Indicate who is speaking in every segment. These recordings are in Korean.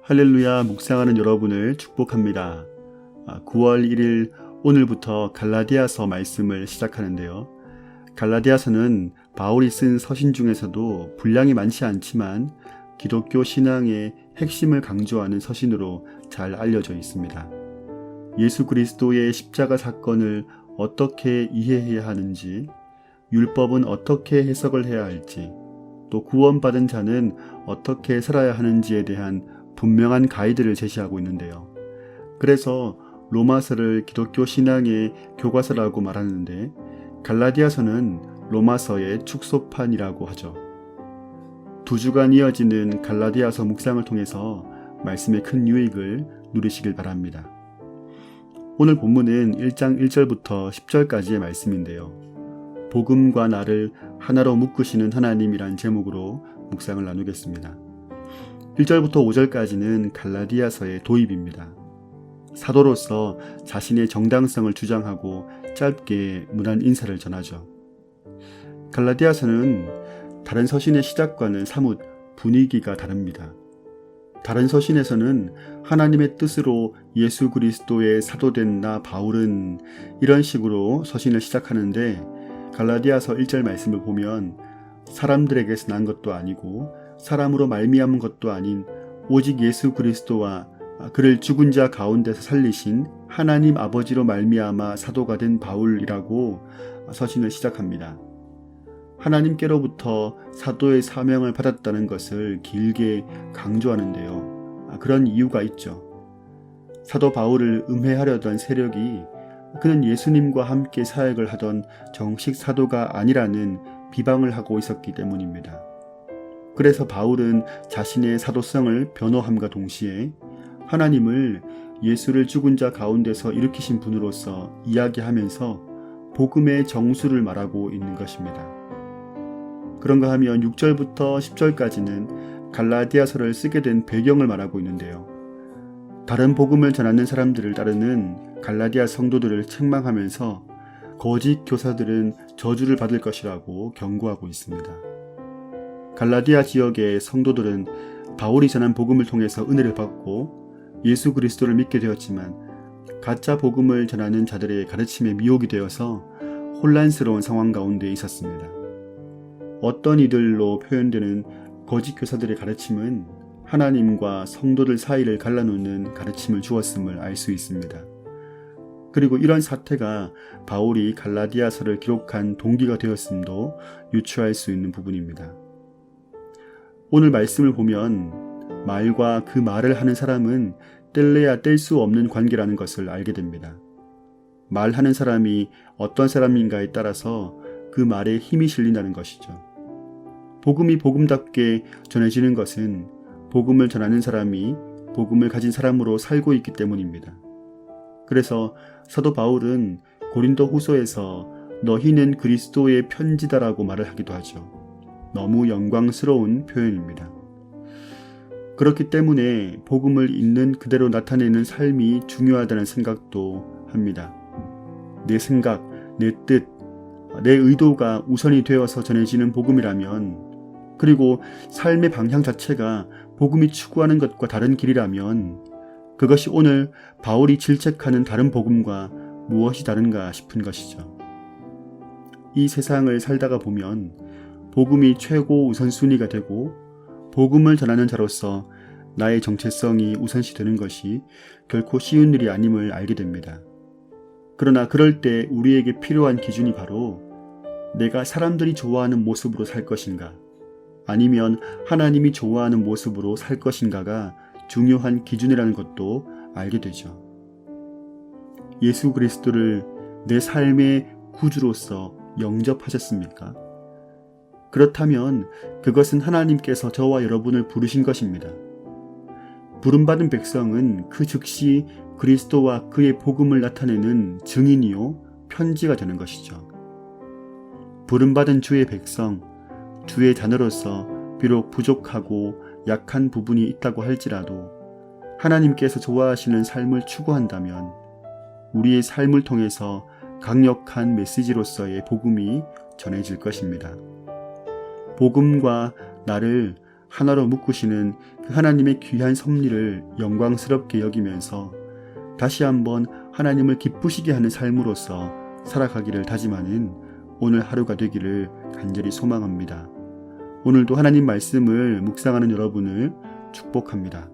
Speaker 1: 할렐루야 묵상하는 여러분을 축복합니다. 9월 1일 오늘부터 갈라디아서 말씀을 시작하는데요. 갈라디아서는 바울이 쓴 서신 중에서도 분량이 많지 않지만 기독교 신앙의 핵심을 강조하는 서신으로 잘 알려져 있습니다. 예수 그리스도의 십자가 사건을 어떻게 이해해야 하는지, 율법은 어떻게 해석을 해야 할지, 또 구원받은 자는 어떻게 살아야 하는지에 대한 분명한 가이드를 제시하고 있는데요. 그래서 로마서를 기독교 신앙의 교과서라고 말하는데 갈라디아서는 로마서의 축소판이라고 하죠. 2주간 이어지는 갈라디아서 묵상을 통해서 말씀의 큰 유익을 누리시길 바랍니다. 오늘 본문은 1장 1절부터 10절까지의 말씀인데요. 복음과 나를 하나로 묶으시는 하나님이란 제목으로 묵상을 나누겠습니다. 1절부터 5절까지는 갈라디아서의 도입입니다. 사도로서 자신의 정당성을 주장하고 짧게 문안 인사를 전하죠. 갈라디아서는 다른 서신의 시작과는 사뭇 분위기가 다릅니다. 다른 서신에서는 하나님의 뜻으로 예수 그리스도의 사도된 나 바울은 이런 식으로 서신을 시작하는데 갈라디아서 1절 말씀을 보면 사람들에게서 난 것도 아니고 사람으로 말미암은 것도 아닌 오직 예수 그리스도와 그를 죽은 자 가운데서 살리신 하나님 아버지로 말미암아 사도가 된 바울이라고 서신을 시작합니다. 하나님께로부터 사도의 사명을 받았다는 것을 길게 강조하는데요. 그런 이유가 있죠. 사도 바울을 음해하려던 세력이 그는 예수님과 함께 사역을 하던 정식 사도가 아니라는 비방을 하고 있었기 때문입니다. 그래서 바울은 자신의 사도성을 변호함과 동시에 하나님을 예수를 죽은 자 가운데서 일으키신 분으로서 이야기하면서 복음의 정수를 말하고 있는 것입니다. 그런가 하면 6절부터 10절까지는 갈라디아서를 쓰게 된 배경을 말하고 있는데요. 다른 복음을 전하는 사람들을 따르는 갈라디아 성도들을 책망하면서 거짓 교사들은 저주를 받을 것이라고 경고하고 있습니다. 갈라디아 지역의 성도들은 바울이 전한 복음을 통해서 은혜를 받고 예수 그리스도를 믿게 되었지만 가짜 복음을 전하는 자들의 가르침에 미혹이 되어서 혼란스러운 상황 가운데 있었습니다. 어떤 이들로 표현되는 거짓 교사들의 가르침은 하나님과 성도들 사이를 갈라놓는 가르침을 주었음을 알 수 있습니다. 그리고 이런 사태가 바울이 갈라디아서를 기록한 동기가 되었음도 유추할 수 있는 부분입니다. 오늘 말씀을 보면 말과 그 말을 하는 사람은 뗄래야 뗄 수 없는 관계라는 것을 알게 됩니다. 말하는 사람이 어떤 사람인가에 따라서 그 말에 힘이 실린다는 것이죠. 복음이 복음답게 전해지는 것은 복음을 전하는 사람이 복음을 가진 사람으로 살고 있기 때문입니다. 그래서 사도 바울은 고린도 후서에서 너희는 그리스도의 편지다라고 말을 하기도 하죠. 너무 영광스러운 표현입니다. 그렇기 때문에 복음을 있는 그대로 나타내는 삶이 중요하다는 생각도 합니다. 내 생각, 내 뜻, 내 의도가 우선이 되어서 전해지는 복음이라면, 그리고 삶의 방향 자체가 복음이 추구하는 것과 다른 길이라면 그것이 오늘 바울이 질책하는 다른 복음과 무엇이 다른가 싶은 것이죠. 이 세상을 살다가 보면 복음이 최고 우선순위가 되고 복음을 전하는 자로서 나의 정체성이 우선시 되는 것이 결코 쉬운 일이 아님을 알게 됩니다. 그러나 그럴 때 우리에게 필요한 기준이 바로 내가 사람들이 좋아하는 모습으로 살 것인가, 아니면 하나님이 좋아하는 모습으로 살 것인가가 중요한 기준이라는 것도 알게 되죠. 예수 그리스도를 내 삶의 구주로서 영접하셨습니까? 그렇다면 그것은 하나님께서 저와 여러분을 부르신 것입니다. 부름받은 백성은 그 즉시 그리스도와 그의 복음을 나타내는 증인이요 편지가 되는 것이죠. 부름받은 주의 백성, 주의 자녀로서 비록 부족하고 약한 부분이 있다고 할지라도 하나님께서 좋아하시는 삶을 추구한다면 우리의 삶을 통해서 강력한 메시지로서의 복음이 전해질 것입니다. 복음과 나를 하나로 묶으시는 그 하나님의 귀한 섭리를 영광스럽게 여기면서 다시 한번 하나님을 기쁘시게 하는 삶으로서 살아가기를 다짐하는 오늘 하루가 되기를 간절히 소망합니다. 오늘도 하나님 말씀을 묵상하는 여러분을 축복합니다.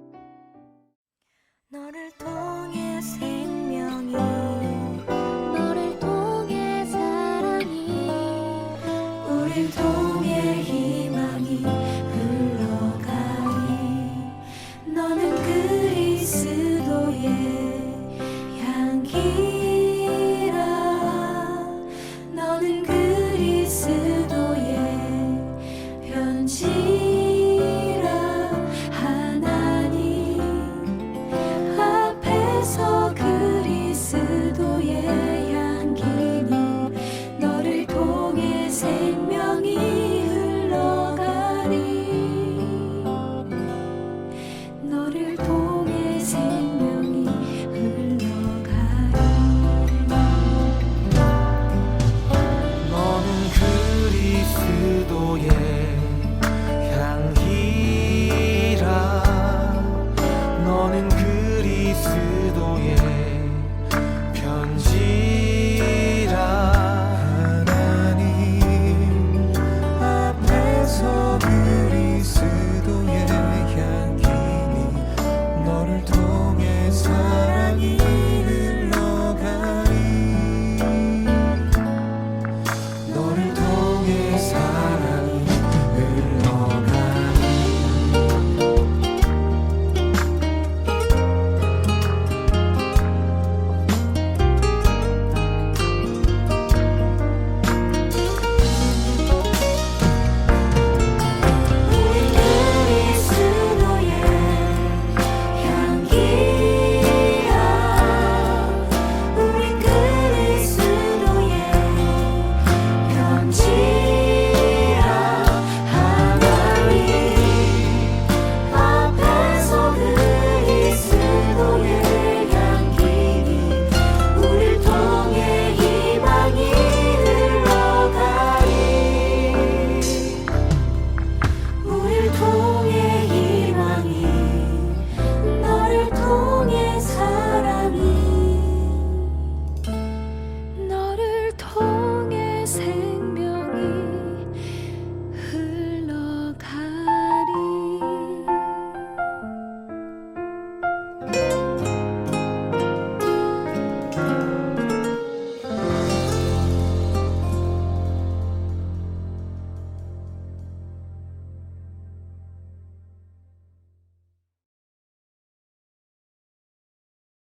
Speaker 2: 너를 통해 생명이 너를 통해 사랑이 우릴 통해 희망이